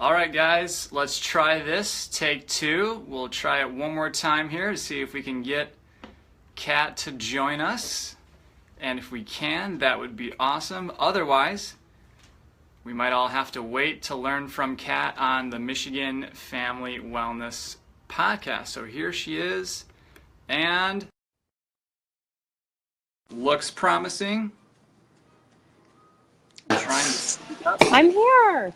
All right, guys, let's try this. Take two. We'll try it one more time here to see if we can get Kat to join us. And if we can, that would be awesome. Otherwise, we might all have to wait to learn from Kat on the Michigan Family Wellness Podcast. So here she is, and looks promising. Trying to speak up. I'm here.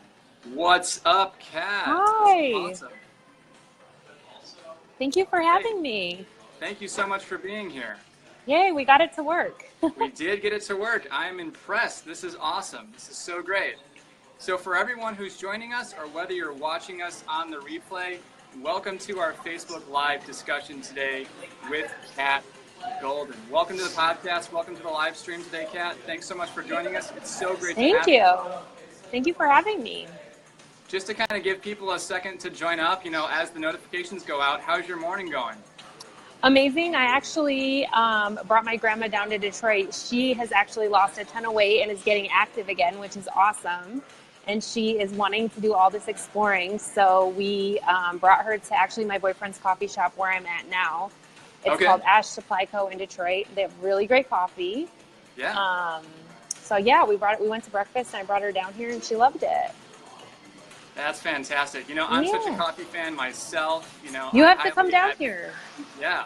What's up, Kat? Hi. Awesome. Thank you for having me. Thank you so much for being here. Yay, we got it to work. We did get it to work. I'm impressed. This is awesome. This is so great. So for everyone who's joining us, or whether you're watching us on the replay, welcome to our Facebook Live discussion today with Kat Golden. Welcome to the podcast. Welcome to the live stream today, Kat. Thanks so much for joining us. It's so great to have Thank you. Thank you for having me. Just to kind of give people a second to join up, as the notifications go out, how's your morning going? Amazing. I actually brought my grandma down to Detroit. She has actually lost a ton of weight and is getting active again, which is awesome. And she is wanting to do all this exploring. So we brought her to actually my boyfriend's coffee shop where I'm at now. It's called Ash Supply Co. in Detroit. They have really great coffee. Yeah. So yeah, we went to breakfast and I brought her down here and she loved it. That's fantastic. I'm such a coffee fan myself. You have to come down here. Yeah.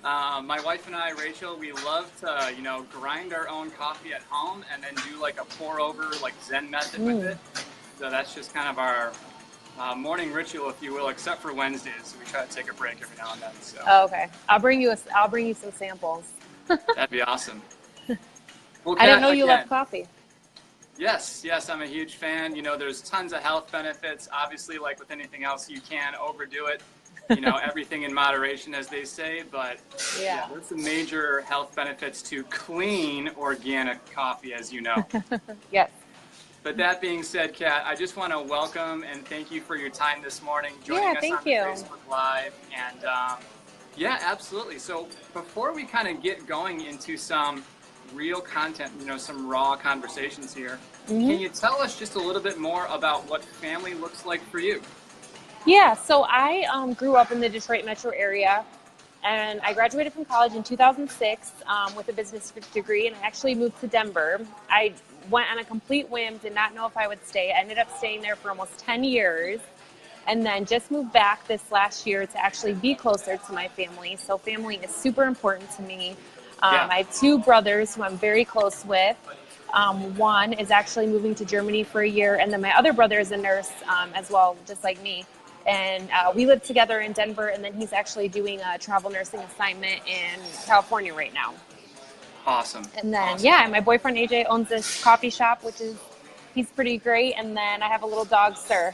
My wife and I, Rachel, we love to, grind our own coffee at home and then do like a pour over, like Zen method with it. So that's just kind of our morning ritual, if you will, except for Wednesdays. So we try to take a break every now and then. So. Oh, okay. I'll bring you some samples. That'd be awesome. Well, I didn't know you love coffee. Yes, I'm a huge fan. There's tons of health benefits. Obviously, like with anything else, you can overdo it. Everything in moderation, as they say. But yeah, there's some major health benefits to clean organic coffee, as you know. Yes. But that being said, Kat, I just want to welcome and thank you for your time this morning, joining us on Facebook Live. And yeah, absolutely. So before we kind of get going into some real content, some raw conversations here, can you tell us just a little bit more about what family looks like for you? Yeah, so I grew up in the Detroit metro area, and I graduated from college in 2006 with a business degree, and I actually moved to Denver. I went on a complete whim, did not know if I would stay. I ended up staying there for almost 10 years, and then just moved back this last year to actually be closer to my family. So family is super important to me. I have two brothers who I'm very close with. One is actually moving to Germany for a year, and then my other brother is a nurse as well, just like me. And we live together in Denver, and then he's actually doing a travel nursing assignment in California right now. Awesome. And then, my boyfriend AJ owns this coffee shop, he's pretty great. And then I have a little dog, Sir.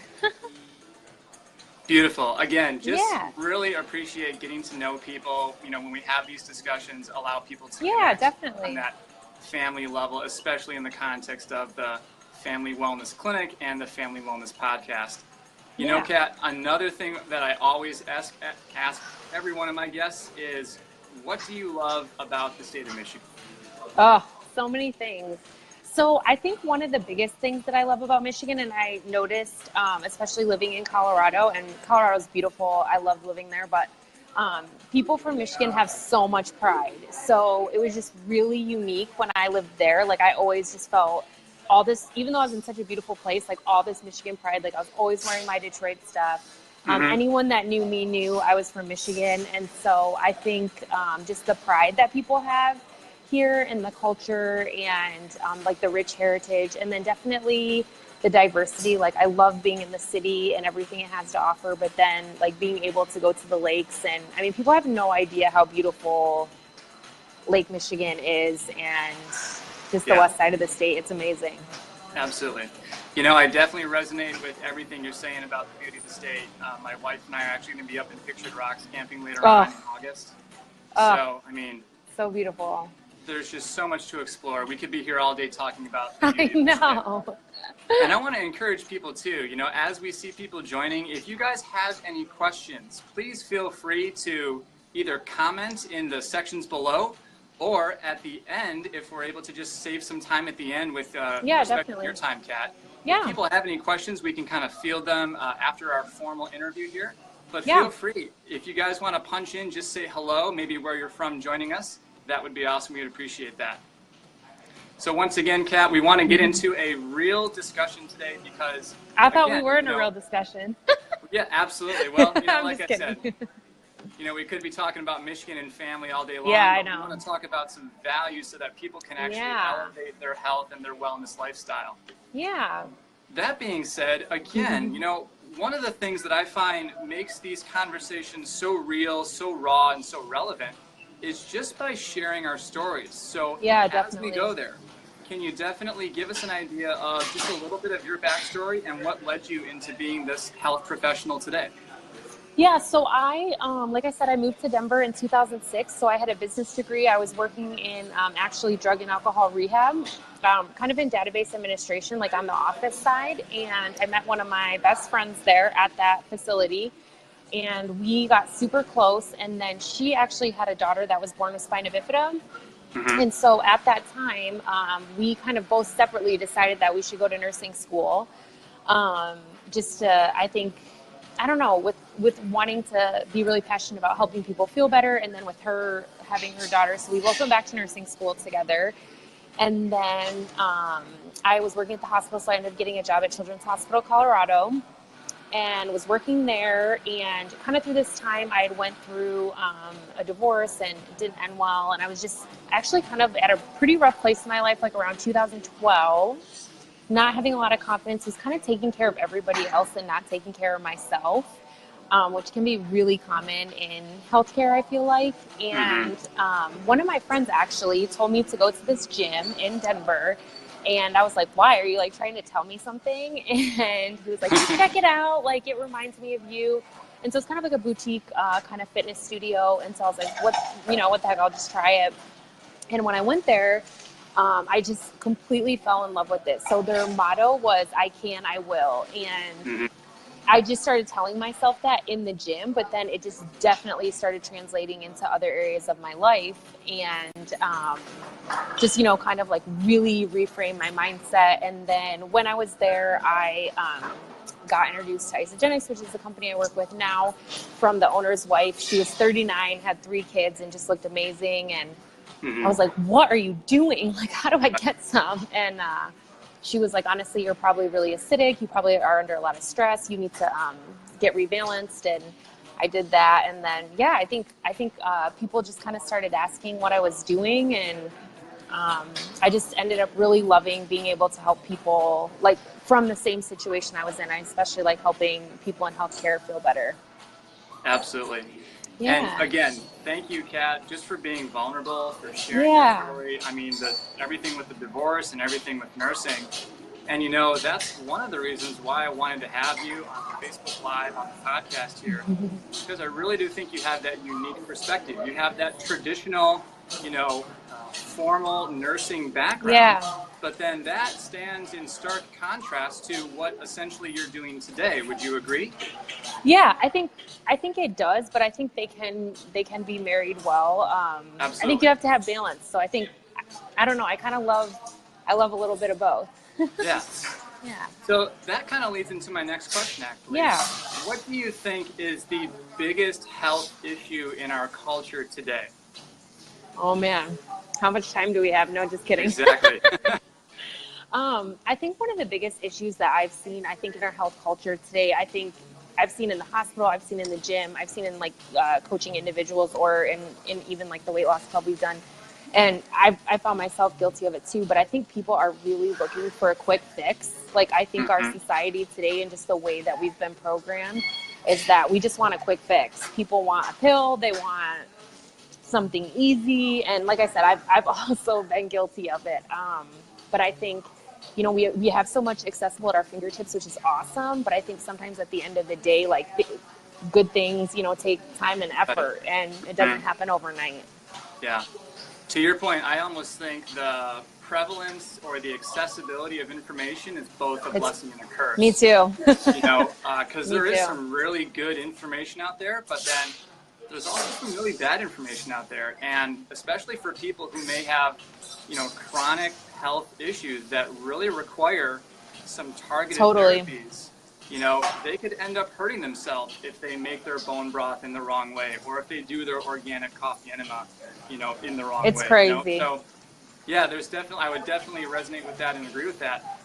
Beautiful. Again, just really appreciate getting to know people. When we have these discussions, allow people to definitely on that family level, especially in the context of the Family Wellness Clinic and the Family Wellness Podcast. You know, Kat, another thing that I always ask every one of my guests is, what do you love about the state of Michigan? Oh, so many things. So I think one of the biggest things that I love about Michigan, and I noticed, especially living in Colorado, and Colorado's beautiful, I love living there, but people from Michigan have so much pride. So it was just really unique when I lived there. Like I always just felt all this, even though I was in such a beautiful place, like all this Michigan pride, like I was always wearing my Detroit stuff. Anyone that knew me knew I was from Michigan. And so I think just the pride that people have here in the culture and like the rich heritage, and then definitely the diversity. Like I love being in the city and everything it has to offer, but then like being able to go to the lakes. And I mean, people have no idea how beautiful Lake Michigan is, and just the west side of the state. It's amazing. Absolutely. I definitely resonate with everything you're saying about the beauty of the state. My wife and I are actually going to be up in Pictured Rocks camping later on in August. So, I mean, so beautiful. There's just so much to explore. We could be here all day talking about the beauty of the state. And I want to encourage people too, as we see people joining, if you guys have any questions, please feel free to either comment in the sections below, or at the end, if we're able to just save some time at the end with respect to your time, Kat, Yeah. If people have any questions, we can kind of field them after our formal interview here. But Yeah. feel free. If you guys want to punch in, just say hello, maybe where you're from joining us. That would be awesome. We would appreciate that. So once again, Kat, we want to get into a real discussion today because I thought again, we were in a real discussion. Yeah, absolutely. Well, I'm like just I kidding. said, we could be talking about Michigan and family all day long. Yeah, I but know. We want to talk about some values so that people can actually Yeah. elevate their health and their wellness lifestyle. Yeah. That being said, again, one of the things that I find makes these conversations so real, so raw, and so relevant is just by sharing our stories. So Yeah, as definitely. we go there, can you definitely give us an idea of just a little bit of your backstory and what led you into being this health professional today? Yeah, so like I said, I moved to Denver in 2006. So I had a business degree. I was working in actually drug and alcohol rehab, kind of in database administration, like on the office side. And I met one of my best friends there at that facility. And we got super close. And then she actually had a daughter that was born with spina bifida. Mm-hmm. And so at that time, we kind of both separately decided that we should go to nursing school. Just to, I don't know, with wanting to be really passionate about helping people feel better. And then with her having her daughter. So we both went back to nursing school together. And then I was working at the hospital. So I ended up getting a job at Children's Hospital Colorado and was working there. And kind of through this time, I had went through a divorce and it didn't end well. And I was just actually kind of at a pretty rough place in my life, like around 2012. Not having a lot of confidence, was kind of taking care of everybody else and not taking care of myself, which can be really common in healthcare, I feel like. And one of my friends actually told me to go to this gym in Denver. And I was like, why? Are you like trying to tell me something? And he was like, check it out. Like, it reminds me of you. And so it's kind of like a boutique kind of fitness studio. And so I was like, what the heck? I'll just try it. And when I went there, I just completely fell in love with it. So their motto was, I can, I will. And I just started telling myself that in the gym, but then it just definitely started translating into other areas of my life. And just, kind of like really reframe my mindset. And then when I was there, I got introduced to Isagenix, which is the company I work with now, from the owner's wife. She was 39, had 3 kids, and just looked amazing. And I was like, what are you doing? Like, how do I get some? And she was like, honestly, you're probably really acidic. You probably are under a lot of stress. You need to get rebalanced. And I did that. And then, yeah, I think people just kind of started asking what I was doing. And I just ended up really loving being able to help people, like, from the same situation I was in. I especially like helping people in healthcare feel better. Absolutely. Yeah. And again, thank you, Kat, just for being vulnerable, for sharing your story. I mean, everything with the divorce and everything with nursing. And that's one of the reasons why I wanted to have you on Facebook Live, on the podcast here, because I really do think you have that unique perspective. You have that traditional, formal nursing background. Yeah. But then that stands in stark contrast to what essentially you're doing today. Would you agree? Yeah, I think it does, but I think they can be married well. Absolutely. I think you have to have balance. So I don't know. I love a little bit of both. Yeah. Yeah. So that kind of leads into my next question, actually. Yeah. What do you think is the biggest health issue in our culture today? Oh man, how much time do we have? No, just kidding. Exactly. I think one of the biggest issues that I've seen, in our health culture today, I think I've seen in the hospital, I've seen in the gym, I've seen in like coaching individuals or in even like the weight loss club we've done. And I found myself guilty of it too, but I think people are really looking for a quick fix. Like, I think our society today and just the way that we've been programmed is that we just want a quick fix. People want a pill, they want something easy. And like I said, I've also been guilty of it. But I think, we have so much accessible at our fingertips, which is awesome. But I think sometimes at the end of the day, like, good things, take time and effort, and it doesn't happen overnight. Yeah. To your point, I almost think the prevalence or the accessibility of information is both a blessing and a curse. Me too. Because there is some really good information out there, but then there's also some really bad information out there. And especially for people who may have, chronic health issues that really require some targeted Totally. therapies, they could end up hurting themselves if they make their bone broth in the wrong way, or if they do their organic coffee enema, in the wrong It's way. crazy. So yeah, I would definitely resonate with that and agree with that.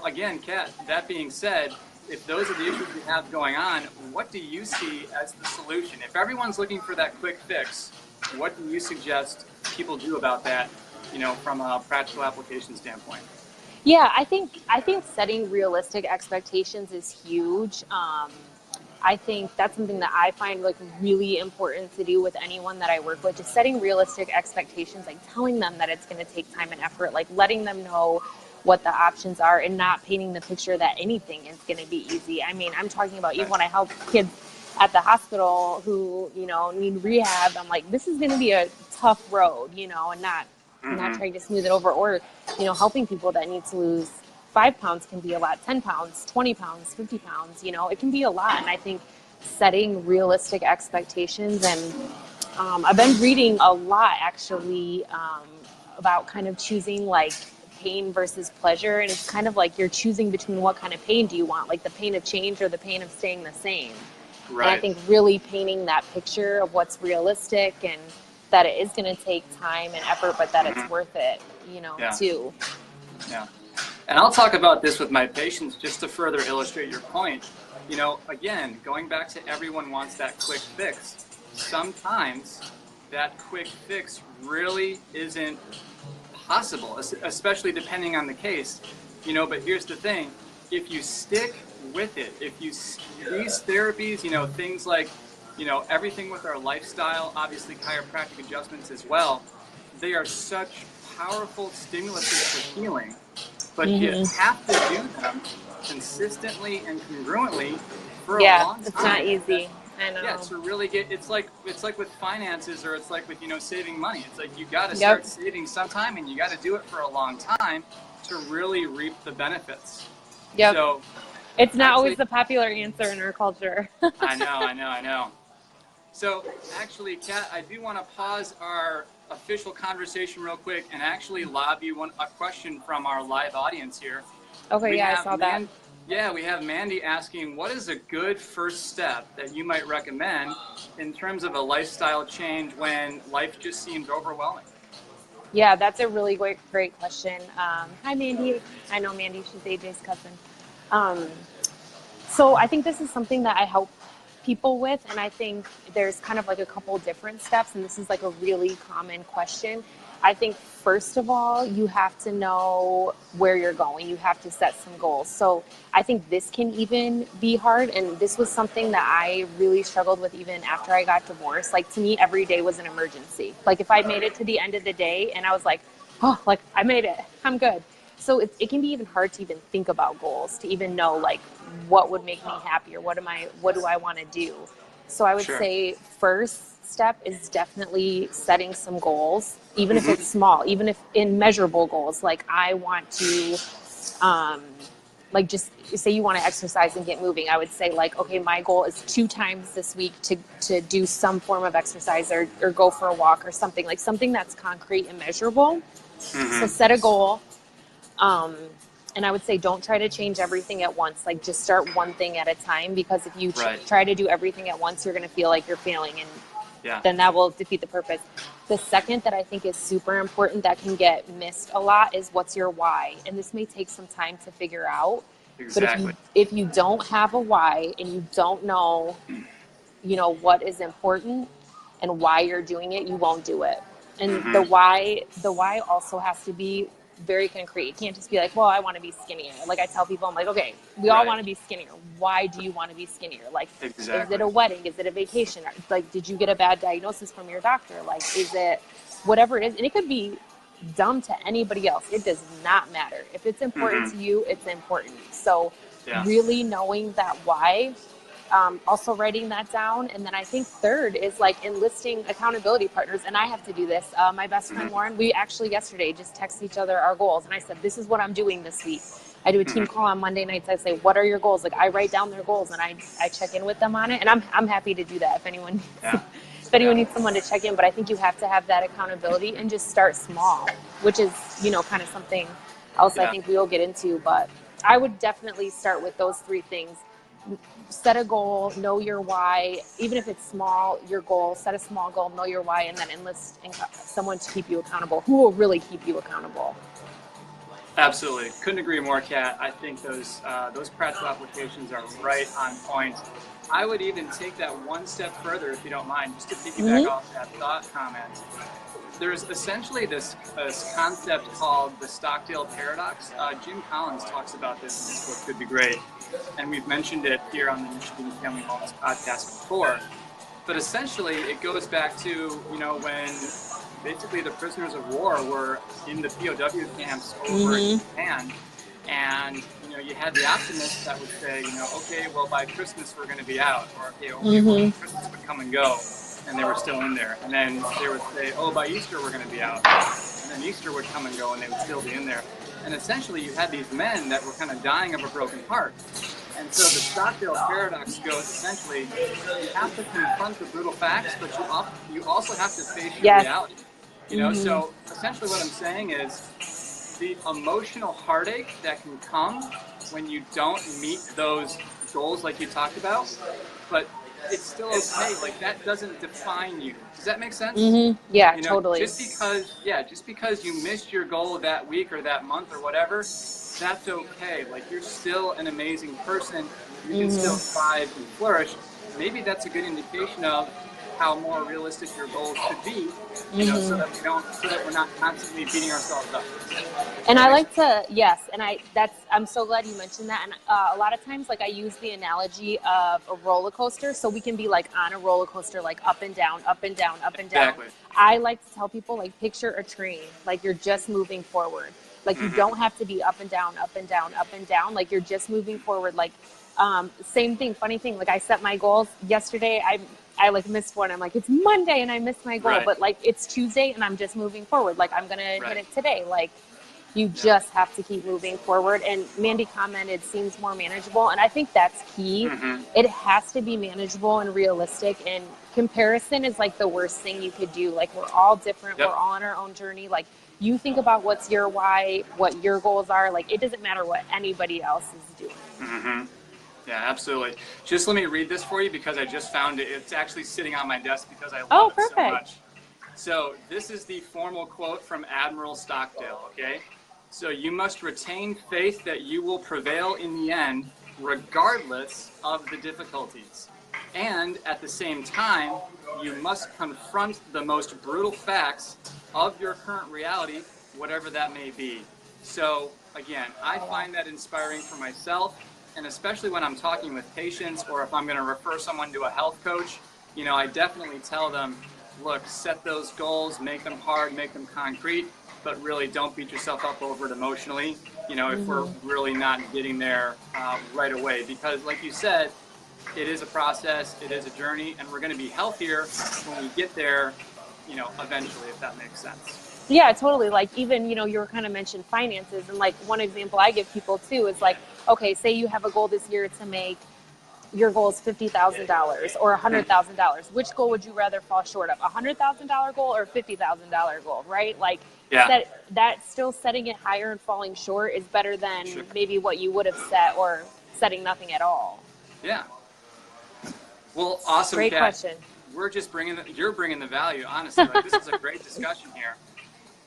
Again, Kat, that being said, if those are the issues we have going on, what do you see as the solution? If everyone's looking for that quick fix, what do you suggest people do about that, from a practical application standpoint? Yeah, I think setting realistic expectations is huge. I think that's something that I find like really important to do with anyone that I work with, just setting realistic expectations, like telling them that it's going to take time and effort, like letting them know what the options are and not painting the picture that anything is going to be easy. I mean, I'm talking about even when I help kids at the hospital who, need rehab, I'm like, this is going to be a tough road, and not trying to smooth it over, or, helping people that need to lose 5 pounds can be a lot, 10 pounds, 20 pounds, 50 pounds, it can be a lot. And I think setting realistic expectations, and I've been reading a lot actually about kind of choosing like pain versus pleasure. And it's kind of like you're choosing between what kind of pain do you want, like the pain of change or the pain of staying the same. Right. And I think really painting that picture of what's realistic and that it is going to take time and effort, but that it's worth it, too. Yeah. And I'll talk about this with my patients just to further illustrate your point. Again, going back to everyone wants that quick fix. Sometimes that quick fix really isn't possible, especially depending on the case. But here's the thing. If you stick with it, these therapies, things like, everything with our lifestyle, obviously chiropractic adjustments as well, they are such powerful stimuluses for healing. But you have to do them consistently and congruently for a long time. Yeah, it's not easy. I know. Yeah, to really it's like with finances, or it's like with, saving money. It's like you got to start saving sometime, and you got to do it for a long time to really reap the benefits. Yep. So it's not always the popular answer in our culture. I know. So actually, Kat, I do want to pause our official conversation real quick and actually lob you a question from our live audience here. Okay, I saw that. Yeah, we have Mandy asking, what is a good first step that you might recommend in terms of a lifestyle change when life just seems overwhelming? Yeah, that's a really great question. Hi, Mandy. I know Mandy. She's AJ's cousin. So I think this is something that I help people with, and I think there's kind of like a couple different steps, and this is like a really common question. I think first of all, you have to know where you're going. You have to set some goals. So I think this can even be hard, and this was something that I really struggled with even after I got divorced. Like, to me, every day was an emergency. Like, if I made it to the end of the day and I was like, oh, like I made it, I'm good. So it can be even hard to even think about goals, to even know like what would make me happier, what do I want to do. So I would say first step is definitely setting some goals, even if it's small, even if in measurable goals. Like, I want to like, just say you want to exercise and get moving. I would say like, okay, my goal is 2 times this week to do some form of exercise or go for a walk or something, like something that's concrete and measurable. So set a goal. And I would say don't try to change everything at once. Like, just start one thing at a time, because if you try to do everything at once, you're going to feel like you're failing, and then that will defeat the purpose. The second that I think is super important that can get missed a lot is, what's your why? And this may take some time to figure out. Exactly. But if you don't have a why, and you don't know, what is important and why you're doing it, you won't do it. And the why also has to be very concrete. You can't just be like, well, I want to be skinnier. Like, I tell people, I'm like, okay, we all want to be skinnier. Why do you want to be skinnier? Like, is it a wedding? Is it a vacation? Like, did you get a bad diagnosis from your doctor? Like, is it whatever it is? And it could be dumb to anybody else. It does not matter. If it's important to you, it's important. So really knowing that why, also writing that down. And then I think third is like enlisting accountability partners. And I have to do this. My best friend Lauren, we actually yesterday just text each other our goals. And I said, this is what I'm doing this week. I do a team call on Monday nights. I say, what are your goals? Like, I write down their goals and I check in with them on it. And I'm happy to do that if anyone needs someone to check in. But I think you have to have that accountability and just start small, which is, kind of something else I think we'll get into. But I would definitely start with those three things. Set a goal, know your why. Even if it's small, your goal, set a small goal, know your why, and then enlist someone to keep you accountable, who will really keep you accountable. Absolutely. Couldn't agree more, Kat. I think those practical applications are right on point. I would even take that one step further, if you don't mind, just to piggyback off that thought comment. There's essentially this concept called the Stockdale paradox. Jim Collins talks about this in his book, Could Be Great. And we've mentioned it here on the Michigan Family Wellness podcast before. But essentially, it goes back to, when basically the prisoners of war were in the POW camps over in Japan. And, you had the optimists that would say, okay, well, by Christmas we're going to be out. Or, okay, well, Christmas would come and go, and they were still in there. And then they would say, oh, by Easter we're going to be out. And then Easter would come and go, and they would still be in there. And essentially you had these men that were kind of dying of a broken heart. And so the Stockdale paradox goes essentially, you have to confront the brutal facts, but you also have to face your reality. So essentially what I'm saying is the emotional heartache that can come when you don't meet those goals like you talked about, but it's still okay. Like, that doesn't define you. Does that make sense? Yeah, totally. Just because you missed your goal that week or that month or whatever, that's okay. Like, you're still an amazing person. You can still thrive and flourish. Maybe that's a good indication of how more realistic your goals should be, so that we're not constantly beating ourselves up. And I like to, I'm so glad you mentioned that. And a lot of times, like, I use the analogy of a roller coaster. So we can be like on a roller coaster, like up and down, up and down, up and down. Exactly. I like to tell people, like, picture a train, like you're just moving forward. Like, you don't have to be up and down, up and down, up and down. Like, you're just moving forward. Like, same thing, funny thing. Like, I set my goals yesterday. I like missed one. I'm like, it's Monday and I missed my goal, but like it's Tuesday and I'm just moving forward. Like, I'm going to hit it today. Like, you just have to keep moving forward. And Mandy commented, seems more manageable. And I think that's key. It has to be manageable and realistic. And comparison is like the worst thing you could do. Like, we're all different. We're all on our own journey. Like, you think about what's your why, what your goals are. Like, it doesn't matter what anybody else is doing. Yeah, absolutely. Just let me read this for you because I just found it. It's actually sitting on my desk because I love it so much. So this is the formal quote from Admiral Stockdale, okay? So, you must retain faith that you will prevail in the end, regardless of the difficulties. And at the same time, you must confront the most brutal facts of your current reality, whatever that may be. So, again, I find that inspiring for myself. And especially when I'm talking with patients, or if I'm going to refer someone to a health coach, I definitely tell them, look, set those goals, make them hard, make them concrete, but really don't beat yourself up over it emotionally, if we're really not getting there right away. Because like you said, it is a process, it is a journey, and we're going to be healthier when we get there, eventually, if that makes sense. Yeah, totally. Like, even, you were kind of mentioned finances. And like, one example I give people too is like, okay, say you have a goal this year to make your goal is $50,000 or $100,000. Which goal would you rather fall short of? A $100,000 goal or a $50,000 goal, right? Like, that still setting it higher and falling short is better than maybe what you would have set or setting nothing at all. Yeah. Well, awesome. Great question. We're just you're bringing the value, honestly. Like, this is a great discussion here.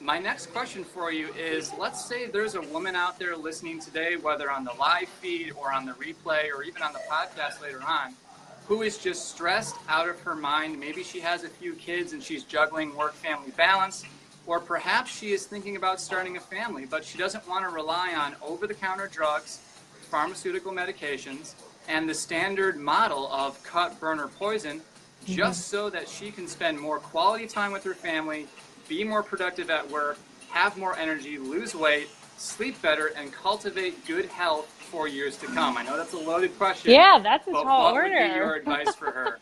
My next question for you is, let's say there's a woman out there listening today, whether on the live feed or on the replay or even on the podcast later on, who is just stressed out of her mind. Maybe she has a few kids and she's juggling work-family balance, or perhaps she is thinking about starting a family, but she doesn't want to rely on over-the-counter drugs, pharmaceutical medications, and the standard model of cut, burn, or poison, just so that she can spend more quality time with her family, be more productive at work, have more energy, lose weight, sleep better, and cultivate good health for years to come. I know that's a loaded question. Yeah, that's a tall order. What would be your advice for her?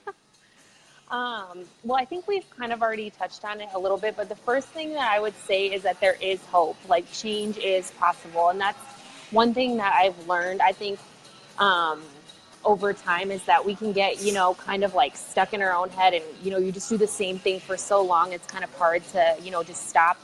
Well, I think we've kind of already touched on it a little bit, but the first thing that I would say is that there is hope. Like, change is possible. And that's one thing that I've learned, I think, over time, is that we can get, kind of like stuck in our own head, and, you just do the same thing for so long. It's kind of hard to, just stop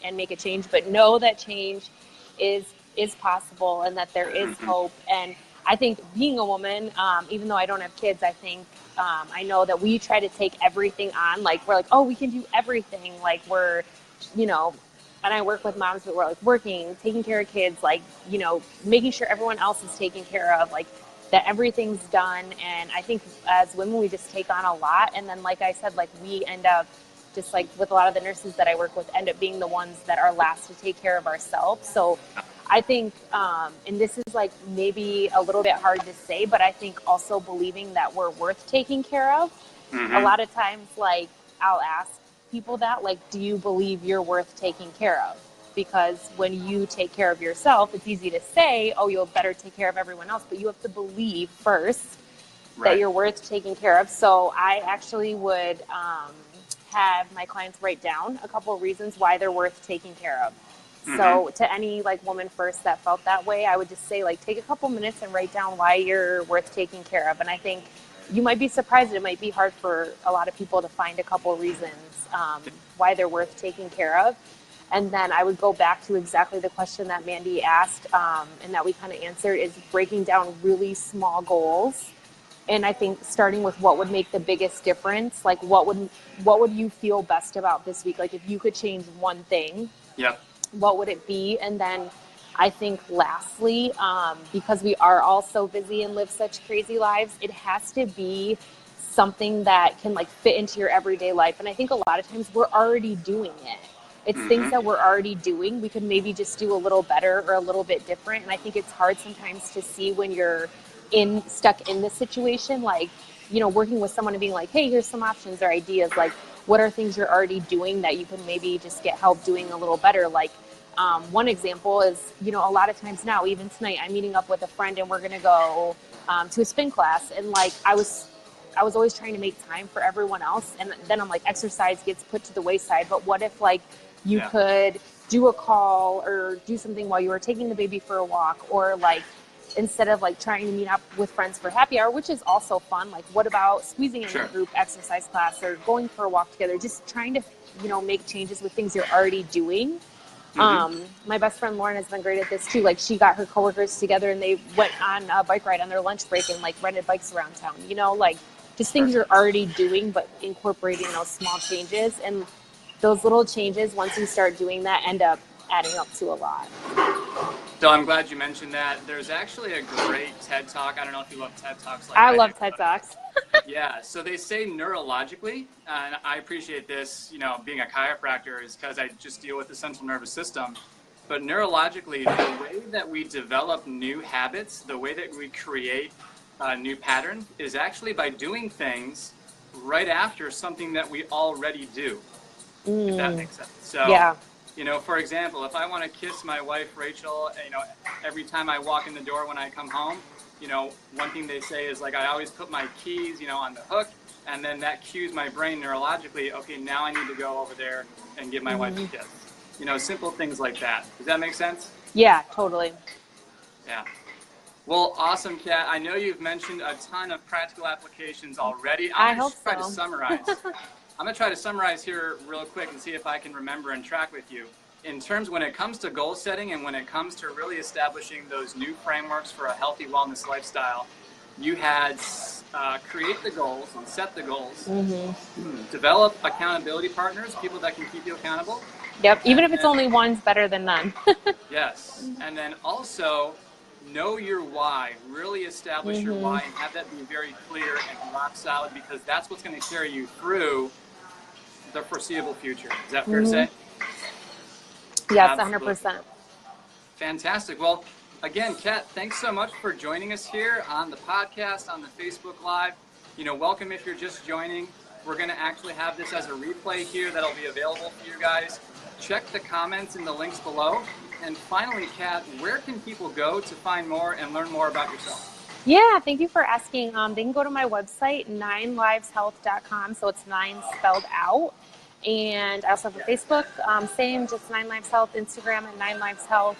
and make a change, but know that change is is possible and that there is hope. And I think being a woman, even though I don't have kids, I think I know that we try to take everything on. Like, we're like, oh, we can do everything. Like, we're, you know, and I work with moms that were like working, taking care of kids, like, you know, making sure everyone else is taken care of, like that everything's done. And I think as women, we just take on a lot. And then, like I said, like we end up just like with a lot of the nurses that I work with end up being the ones that are last to take care of ourselves. So I think, and this is like maybe a little bit hard to say, but I think also believing that we're worth taking care of. A lot of times, like I'll ask people that, like, do you believe you're worth taking care of? Because when you take care of yourself, it's easy to say, oh, you'll better take care of everyone else, but you have to believe first that you're worth taking care of. So I actually would have my clients write down a couple of reasons why they're worth taking care of. So to any like woman first that felt that way, I would just say, like, take a couple minutes and write down why you're worth taking care of. And I think you might be surprised. It might be hard for a lot of people to find a couple reasons why they're worth taking care of. And then I would go back to exactly the question that Mandy asked and that we kind of answered, is breaking down really small goals. And I think starting with what would make the biggest difference, like what would you feel best about this week? Like if you could change one thing, what would it be? And then I think lastly, because we are all so busy and live such crazy lives, it has to be something that can like fit into your everyday life. And I think a lot of times we're already doing it. It's things that we're already doing. We could maybe just do a little better or a little bit different. And I think it's hard sometimes to see when you're stuck in this situation, like, you know, working with someone and being like, hey, here's some options or ideas. Like, what are things you're already doing that you can maybe just get help doing a little better? Like, one example is, you know, a lot of times now, even tonight, I'm meeting up with a friend and we're going to go to a spin class. And like, I was always trying to make time for everyone else. And then I'm like, exercise gets put to the wayside. But what if like you could do a call or do something while you were taking the baby for a walk, or like, instead of like trying to meet up with friends for happy hour, which is also fun, like what about squeezing in a group exercise class or going for a walk together, just trying to, you know, make changes with things you're already doing. My best friend Lauren has been great at this too. Like she got her coworkers together and they went on a bike ride on their lunch break and like rented bikes around town, you know, like just things you're already doing, but incorporating those small changes. And those little changes, once you start doing that, end up adding up to a lot. So I'm glad you mentioned that. There's actually a great TED Talk. I don't know if you love TED Talks. Like I love TED Talks. Yeah, so they say neurologically, and I appreciate this, you know, being a chiropractor is because I just deal with the central nervous system. But neurologically, the way that we develop new habits, the way that we create a new pattern is actually by doing things right after something that we already do, if that makes sense. So, you know, for example, if I want to kiss my wife, Rachel, you know, every time I walk in the door when I come home, you know, one thing they say is like I always put my keys, you know, on the hook, and then that cues my brain neurologically, okay, now I need to go over there and give my wife a kiss. You know, simple things like that. Does that make sense? Yeah, totally. Yeah. Well, awesome, Kat. I know you've mentioned a ton of practical applications already. I'm going to try to summarize. I'm going to try to summarize here real quick and see if I can remember and track with you. In terms, when it comes to goal setting and when it comes to really establishing those new frameworks for a healthy wellness lifestyle, you had create the goals and set the goals, develop accountability partners, people that can keep you accountable. Yep, even if it's only one's better than none. Yes, and then also know your why, really establish your why and have that be very clear and rock solid, because that's what's going to carry you through the foreseeable future. Is that fair to say? Yes, absolutely. 100%. Fantastic. Well, again, Kat, thanks so much for joining us here on the podcast, on the Facebook Live. You know, welcome if you're just joining. We're going to actually have this as a replay here that'll be available for you guys. Check the comments and the links below. And finally, Kat, where can people go to find more and learn more about yourself? Yeah, thank you for asking. They can go to my website, 9liveshealth.com. So it's 9 spelled out. And I also have a Facebook, same, just 9 Lives Health, Instagram at 9 Lives Health.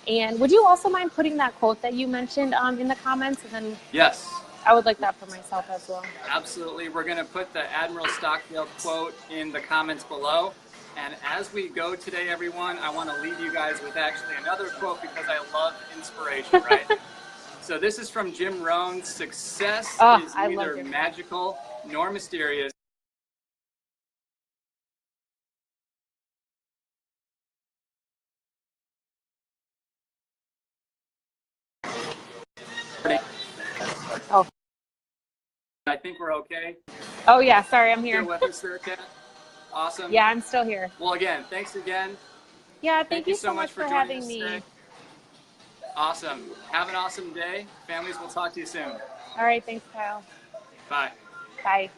And would you also mind putting that quote that you mentioned in the comments? And then yes, I would like that for myself as well. Absolutely. We're going to put the Admiral Stockdale quote in the comments below. And as we go today, everyone, I want to leave you guys with actually another quote because I love inspiration, right? So this is from Jim Rohn. Success is neither magical nor mysterious. Oh. I think we're okay. Oh yeah, sorry, I'm here. Still with us there, Kat? Awesome. Yeah, I'm still here. Well, again, thanks again. Yeah, thank you so much for having me. Today. Awesome. Have an awesome day. Families, we'll talk to you soon. All right, thanks, Kyle. Bye. Bye.